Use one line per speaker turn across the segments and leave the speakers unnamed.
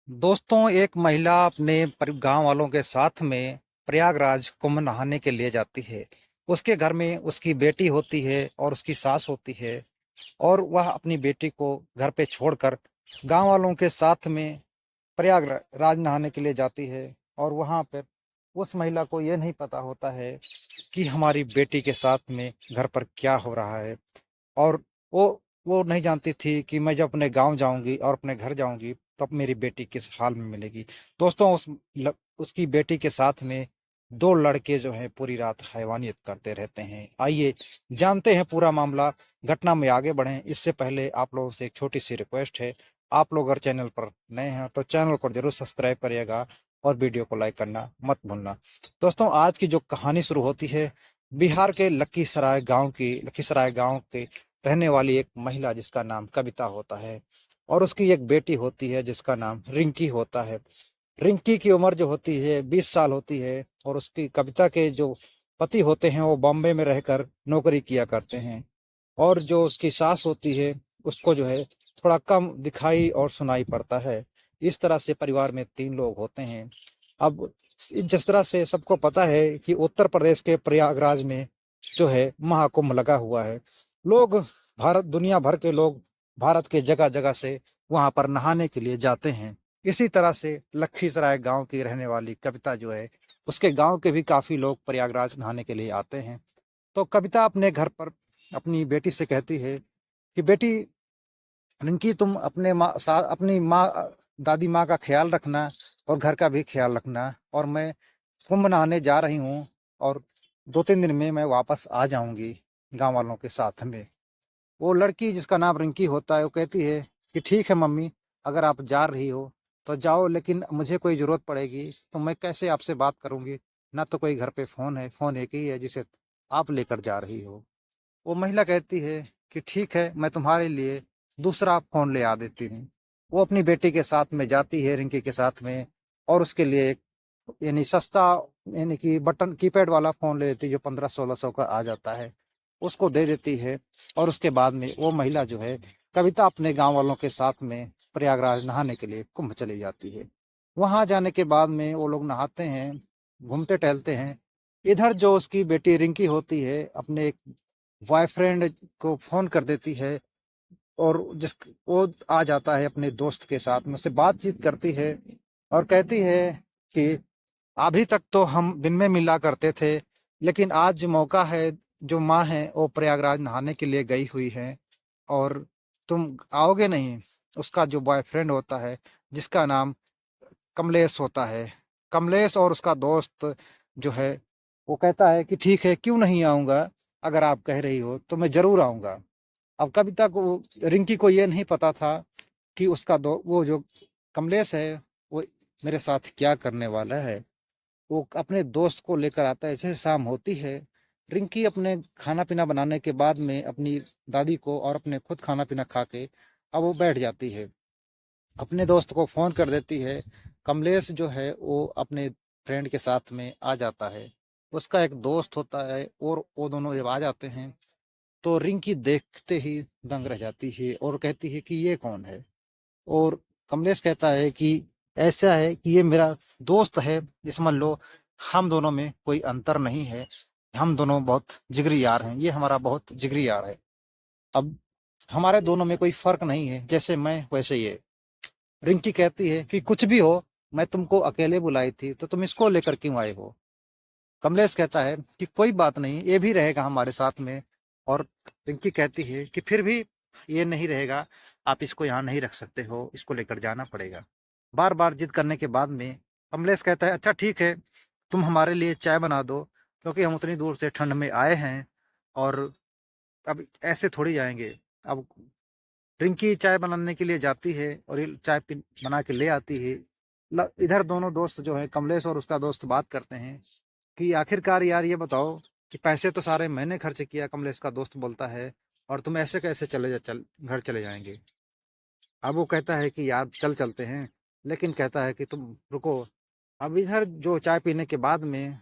दोस्तों, एक महिला अपने गांव वालों के साथ में प्रयागराज कुंभ नहाने के लिए जाती है। उसके घर में उसकी बेटी होती है और उसकी सास होती है और वह अपनी बेटी को घर पे छोड़कर गांव वालों के साथ में प्रयागराज नहाने के लिए जाती है। और वहां पर उस महिला को यह नहीं पता होता है कि हमारी बेटी के साथ में घर पर क्या हो रहा है। और वो नहीं जानती थी कि मैं जब अपने गांव जाऊंगी और अपने घर जाऊंगी तब मेरी बेटी किस हाल में मिलेगी। दोस्तों, उसकी बेटी के साथ में दो लड़के जो हैं पूरी रात हैवानियत करते रहते हैं। आइए जानते हैं पूरा मामला। घटना में आगे बढ़ें इससे पहले आप लोगों से एक छोटी सी रिक्वेस्ट है। आप लोग अगर चैनल पर नए हैं तो चैनल को जरूर सब्सक्राइब करिएगा और वीडियो को लाइक करना मत भूलना। दोस्तों, आज की जो कहानी शुरू होती है बिहार के लखीसराय गांव के रहने वाली एक महिला जिसका नाम कविता होता है और उसकी एक बेटी होती है जिसका नाम रिंकी होता है। रिंकी की उम्र जो होती है 20 साल होती है और उसकी कविता के जो पति होते हैं वो बॉम्बे में रहकर नौकरी किया करते हैं। और जो उसकी सास होती है उसको जो है थोड़ा कम दिखाई और सुनाई पड़ता है। इस तरह से परिवार में 3 लोग होते हैं। अब जिस तरह से सबको पता है कि उत्तर प्रदेश के प्रयागराज में जो है महाकुंभ लगा हुआ है। लोग भारत दुनिया भर के लोग भारत के जगह जगह से वहां पर नहाने के लिए जाते हैं। इसी तरह से लखीसराय गांव की रहने वाली कविता जो है उसके गांव के भी काफी लोग प्रयागराज नहाने के लिए आते हैं। तो कविता अपने घर पर अपनी बेटी से कहती है कि बेटी रिंकी, तुम अपनी माँ दादी माँ का ख्याल रखना और घर का भी ख्याल रखना। और मैं कुंभ नहाने जा रही हूँ और 2-3 दिन में मैं वापस आ जाऊंगी गांव वालों के साथ में। वो लड़की जिसका नाम रिंकी होता है वो कहती है कि ठीक है मम्मी, अगर आप जा रही हो तो जाओ, लेकिन मुझे कोई ज़रूरत पड़ेगी तो मैं कैसे आपसे बात करूंगी। ना तो कोई घर पे फ़ोन है, फ़ोन एक ही है जिसे आप लेकर जा रही हो। वो महिला कहती है कि ठीक है, मैं तुम्हारे लिए दूसरा फ़ोन ले आ देती हूँ। वो अपनी बेटी के साथ में जाती है रिंकी के साथ में और उसके लिए एक यानी सस्ता यानी कि बटन कीपैड वाला फ़ोन ले लेती है जो 1500-1600 का आ जाता है। उसको दे देती है और उसके बाद में वो महिला जो है कविता अपने गांव वालों के साथ में प्रयागराज नहाने के लिए कुंभ चली जाती है। वहां जाने के बाद में वो लोग नहाते हैं, घूमते टहलते हैं। इधर जो उसकी बेटी रिंकी होती है अपने एक बॉयफ्रेंड को फोन कर देती है और जिस वो आ जाता है अपने दोस्त के साथ में, उससे बातचीत करती है और कहती है कि अभी तक तो हम दिन में मिला करते थे, लेकिन आज मौका है, जो माँ है वो प्रयागराज नहाने के लिए गई हुई है और तुम आओगे नहीं। उसका जो बॉयफ्रेंड होता है जिसका नाम कमलेश होता है, कमलेश और उसका दोस्त जो है वो कहता है कि ठीक है, क्यों नहीं आऊँगा, अगर आप कह रही हो तो मैं ज़रूर आऊँगा। अब कविता को रिंकी को ये नहीं पता था कि उसका दो वो जो कमलेश है वो मेरे साथ क्या करने वाला है। वो अपने दोस्त को लेकर आता है। जैसे शाम होती है, रिंकी अपने खाना पीना बनाने के बाद में अपनी दादी को और अपने खुद खाना पीना खा के अब वो बैठ जाती है। अपने दोस्त को फ़ोन कर देती है। कमलेश जो है वो अपने फ्रेंड के साथ में आ जाता है। उसका एक दोस्त होता है और वो दोनों जब आ जाते हैं तो रिंकी देखते ही दंग रह जाती है और कहती है कि ये कौन है। और कमलेश कहता है कि ऐसा है कि ये मेरा दोस्त है, जिस मान लो हम दोनों में कोई अंतर नहीं है, हम दोनों बहुत जिगरी यार हैं, ये हमारा बहुत जिगरी यार है। अब हमारे दोनों में कोई फर्क नहीं है, जैसे मैं वैसे ये। रिंकी कहती है कि कुछ भी हो, मैं तुमको अकेले बुलाई थी तो तुम इसको लेकर क्यों आए हो। कमलेश कहता है कि कोई बात नहीं, ये भी रहेगा हमारे साथ में। और रिंकी कहती है कि फिर भी ये नहीं रहेगा, आप इसको यहाँ नहीं रख सकते हो, इसको लेकर जाना पड़ेगा। बार बार जिद करने के बाद में कमलेश कहता है अच्छा ठीक है, तुम हमारे लिए चाय बना दो, क्योंकि हम उतनी दूर से ठंड में आए हैं और अब ऐसे थोड़ी जाएंगे। अब रिंकी चाय बनाने के लिए जाती है और ये चाय बना के ले आती है। इधर दोनों दोस्त जो है कमलेश और उसका दोस्त बात करते हैं कि आखिरकार यार ये बताओ कि पैसे तो सारे मैंने खर्च किया, कमलेश का दोस्त बोलता है, और तुम ऐसे कैसे घर चले जाएंगे। अब वो कहता है कि यार चलते हैं, लेकिन कहता है कि तुम रुको। अब इधर जो चाय पीने के बाद में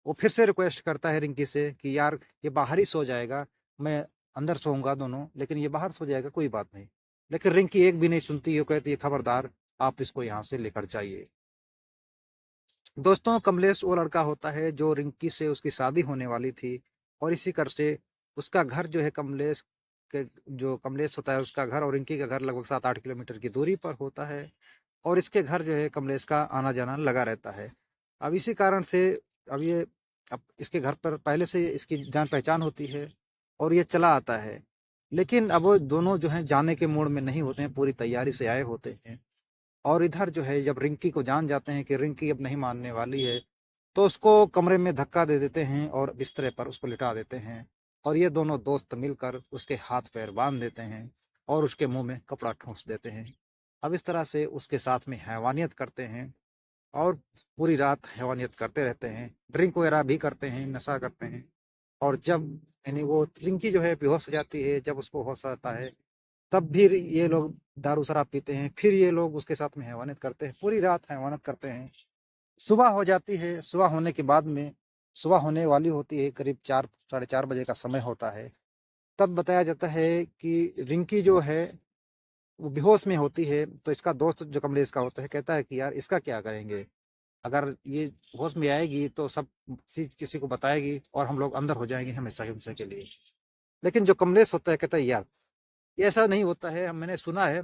वो फिर से रिक्वेस्ट करता है रिंकी से कि यार ये बाहर ही सो जाएगा, मैं अंदर सोऊंगा दोनों, लेकिन ये बाहर सो जाएगा, कोई बात नहीं। लेकिन रिंकी एक भी नहीं सुनती है। वो कहती है खबरदार, आप इसको यहाँ से लेकर जाइए। दोस्तों, कमलेश वो लड़का होता है जो रिंकी से उसकी शादी होने वाली थी, और इसी कर से उसका घर जो है कमलेश के, जो कमलेश होता है उसका घर और रिंकी का घर लगभग 7-8 किलोमीटर की दूरी पर होता है, और इसके घर जो है कमलेश का आना जाना लगा रहता है। अब इसी कारण से अब ये अब इसके घर पर पहले से इसकी जान पहचान होती है, और ये चला आता है। लेकिन अब वो दोनों जो हैं जाने के मूड में नहीं होते हैं, पूरी तैयारी से आए होते हैं। और इधर जो है जब रिंकी को जान जाते हैं कि रिंकी अब नहीं मानने वाली है, तो उसको कमरे में धक्का दे देते हैं और बिस्तर पर उसको लिटा देते हैं। और ये दोनों दोस्त मिलकर उसके हाथ पैर बांध देते हैं और उसके मुंह में कपड़ा ठूंस देते हैं। अब इस तरह से उसके साथ में हैवानियत करते हैं, और पूरी रात हैवानियत करते रहते हैं, ड्रिंक वगैरह भी करते हैं, नशा करते हैं। और जब यानी वो रिंकी जो है बेहोश हो जाती है, जब उसको होश आता है, तब भी ये लोग दारू शराब पीते हैं, फिर ये लोग उसके साथ में हैवानियत करते हैं, पूरी रात हैवानियत करते हैं। सुबह हो जाती है, सुबह होने के बाद में सुबह होने वाली होती है, करीब 4 साढ़े 4 बजे का समय होता है। तब बताया जाता है कि रिंकी जो है वो बेहोश में होती है, तो इसका दोस्त जो कमलेश का होता है कहता है कि यार इसका क्या करेंगे, अगर ये होश में आएगी तो सब चीज किसी को बताएगी और हम लोग अंदर हो जाएंगे हमेशा हमेशा के लिए। लेकिन जो कमलेश होता है कहता है यार ये ऐसा नहीं होता है, मैंने सुना है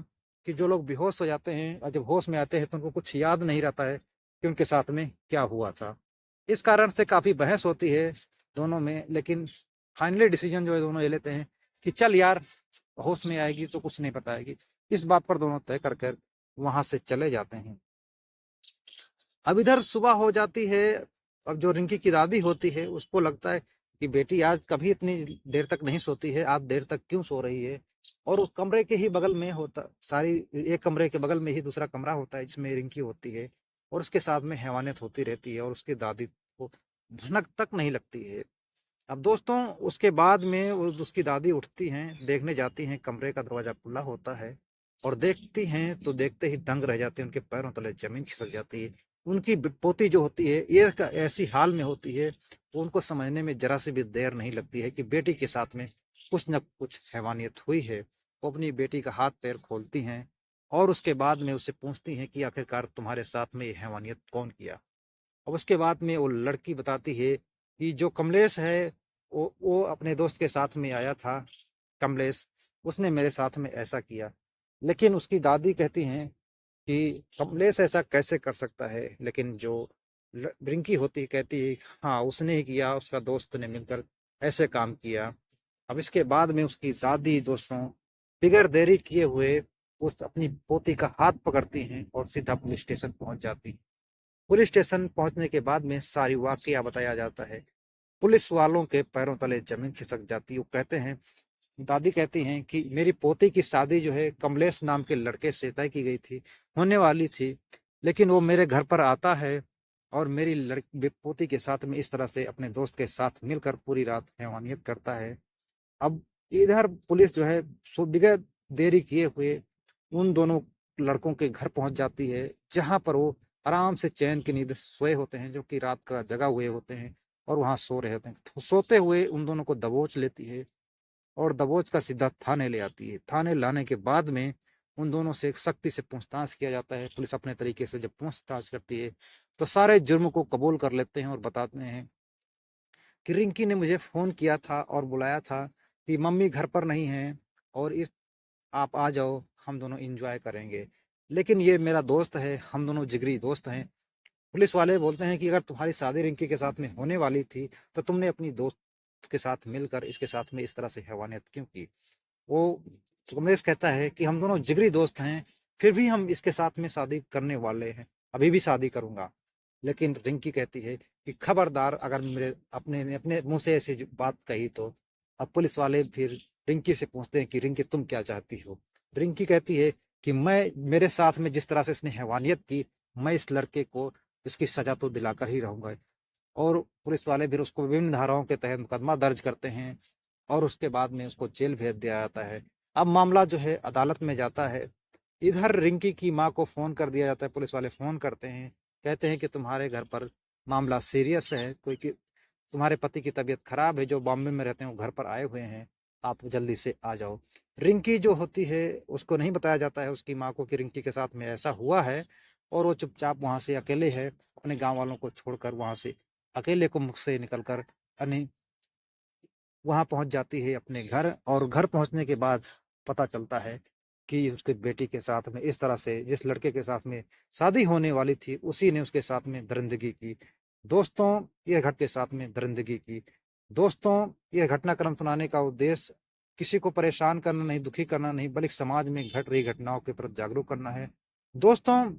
कि जो लोग बेहोश हो जाते हैं और जब होश में आते हैं तो उनको कुछ याद नहीं रहता है कि उनके साथ में क्या हुआ था। इस कारण से काफ़ी बहस होती है दोनों में, लेकिन फाइनली डिसीजन जो है दोनों ये लेते हैं कि चल यार होश में आएगी तो कुछ नहीं बताएगी। इस बात पर दोनों तय कर कर वहाँ से चले जाते हैं। अब इधर सुबह हो जाती है। अब जो रिंकी की दादी होती है उसको लगता है कि बेटी आज कभी इतनी देर तक नहीं सोती है, आज देर तक क्यों सो रही है। और उस कमरे के ही बगल में होता सारी एक कमरे के बगल में ही दूसरा कमरा होता है जिसमें रिंकी होती है, और उसके साथ में हैवानियत होती रहती है, और उसकी दादी को भनक तक नहीं लगती है। अब दोस्तों उसके बाद में उसकी दादी उठती हैं, देखने जाती हैं, कमरे का दरवाजा खुला होता है, और देखती हैं तो देखते ही दंग रह जाते हैं, उनके पैरों तले जमीन खिसक जाती है। उनकी पोती जो होती है ये ऐसी हाल में होती है, वो उनको समझने में जरा सी भी देर नहीं लगती है कि बेटी के साथ में कुछ न कुछ हैवानियत हुई है। वो अपनी बेटी का हाथ पैर खोलती हैं, और उसके बाद में उससे पूछती हैं कि आखिरकार तुम्हारे साथ में ये हैवानियत कौन किया। अब उसके बाद में वो लड़की बताती है कि जो कमलेश है वो अपने दोस्त के साथ में आया था, कमलेश उसने मेरे साथ में ऐसा किया। लेकिन उसकी दादी कहती हैं कि कमलेश ऐसा कैसे कर सकता है, लेकिन जो रिंकी होती है कहती है हाँ उसने ही किया, उसका दोस्त ने मिलकर ऐसे काम किया। अब इसके बाद में उसकी दादी दोस्तों बिगड़ देरी किए हुए उस अपनी पोती का हाथ पकड़ती हैं और सीधा पुलिस स्टेशन पहुंच जाती हैं। पुलिस स्टेशन पहुंचने के बाद में सारी वाकया बताया जाता है। पुलिस वालों के पैरों तले जमीन खिसक जाती है। वो कहते हैं, दादी कहती हैं कि मेरी पोती की शादी जो है कमलेश नाम के लड़के से तय की गई थी, होने वाली थी, लेकिन वो मेरे घर पर आता है और मेरी लड़की पोती के साथ में इस तरह से अपने दोस्त के साथ मिलकर पूरी रात हैवानियत करता है। अब इधर पुलिस जो है बिगैर देरी किए हुए उन दोनों लड़कों के घर पहुंच जाती है, जहां पर वो आराम से चैन की नींद सोए होते हैं, जो कि रात का जगा हुए होते हैं और वहां सो रहे होते हैं। तो सोते हुए उन दोनों को दबोच लेती है और दबोच का सीधा थाने ले आती है। थाने लाने के बाद में उन दोनों से सख्ती से पूछताछ किया जाता है। पुलिस अपने तरीके से जब पूछताछ करती है तो सारे जुर्म को कबूल कर लेते हैं और बताते हैं कि रिंकी ने मुझे फ़ोन किया था और बुलाया था कि मम्मी घर पर नहीं हैं, और इस आप आ जाओ, हम दोनों एंजॉय करेंगे। लेकिन ये मेरा दोस्त है, हम दोनों जिगरी दोस्त हैं। पुलिस वाले बोलते हैं कि अगर तुम्हारी शादी रिंकी के साथ में होने वाली थी तो तुमने अपनी दोस्त के साथ मिलकर इसके साथ में इस तरह से हैवानियत क्यों की। वो कमलेश कहता है कि हम दोनों जिगरी दोस्त हैं, फिर भी हम इसके साथ में शादी करने वाले हैं, अभी भी शादी करूंगा। लेकिन रिंकी कहती है कि खबरदार अगर मेरे अपने ने अपने मुंह से ऐसी बात कही तो। अब पुलिस वाले फिर रिंकी से पूछते हैं कि रिंकी तुम क्या चाहती हो। रिंकी कहती है कि मैं मेरे साथ में जिस तरह से इसने हैवानियत की, मैं इस लड़के को इसकी सजा तो दिलाकर ही रहूंगा। और पुलिस वाले फिर उसको विभिन्न धाराओं के तहत मुकदमा दर्ज करते हैं, और उसके बाद में उसको जेल भेज दिया जाता है। अब मामला जो है अदालत में जाता है। इधर रिंकी की माँ को फ़ोन कर दिया जाता है, पुलिस वाले फ़ोन करते हैं, कहते हैं कि तुम्हारे घर पर मामला सीरियस है, कोई कि तुम्हारे पति की तबीयत खराब है, जो बॉम्बे में रहते हैं वो घर पर आए हुए हैं, आप जल्दी से आ जाओ। रिंकी जो होती है उसको नहीं बताया जाता है उसकी माँ को कि रिंकी के साथ में ऐसा हुआ है, और वो चुपचाप वहाँ से अकेले है, अपने गाँव वालों को छोड़कर वहाँ से अकेले कुंभ से निकलकर यानी वहाँ पहुँच जाती है अपने घर, और घर पहुँचने के बाद पता चलता है कि उसके बेटी के साथ में इस तरह से जिस लड़के के साथ में शादी होने वाली थी उसी ने उसके साथ में दरिंदगी की। दोस्तों, ये घट के साथ में दरिंदगी की। दोस्तों, ये घटनाक्रम सुनाने का उद्देश्य किसी को परेशान करना नहीं, दुखी करना नहीं, बल्कि समाज में घट रही घटनाओं के प्रति जागरूक करना है। दोस्तों,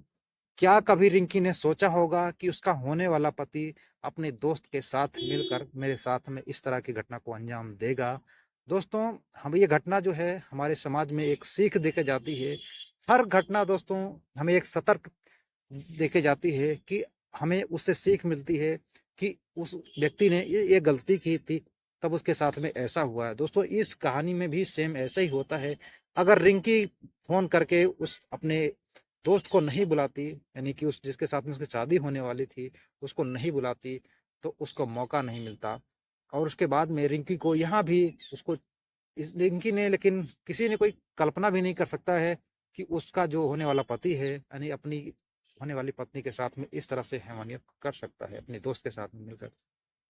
क्या कभी रिंकी ने सोचा होगा कि उसका होने वाला पति अपने दोस्त के साथ मिलकर मेरे साथ में इस तरह की घटना को अंजाम देगा? दोस्तों, हम ये घटना जो है हमारे समाज में एक सीख देके जाती है। हर घटना दोस्तों हमें एक सतर्क देके जाती है कि हमें उससे सीख मिलती है कि उस व्यक्ति ने ये गलती की थी, तब उसके साथ में ऐसा हुआ है। दोस्तों, इस कहानी में भी सेम ऐसा ही होता है। अगर रिंकी फ़ोन करके उस अपने दोस्त को नहीं बुलाती, यानी कि उस जिसके साथ में उसकी शादी होने वाली थी, उसको नहीं बुलाती, तो उसको मौका नहीं मिलता। और उसके बाद में रिंकी को यहाँ भी उसको इस रिंकी ने, लेकिन किसी ने कोई कल्पना भी नहीं कर सकता है कि उसका जो होने वाला पति है, यानी अपनी होने वाली पत्नी के साथ में इस तरह से हैवानियत कर सकता है अपने दोस्त के साथ में मिलकर।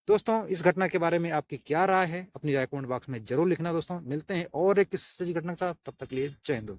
दोस्तों, इस घटना के बारे में आपकी क्या राय है? अपनी राय कमेंट बॉक्स में ज़रूर लिखना दोस्तों। मिलते हैं और एक किसी घटना के साथ, तब तक के लिए जय हिंद।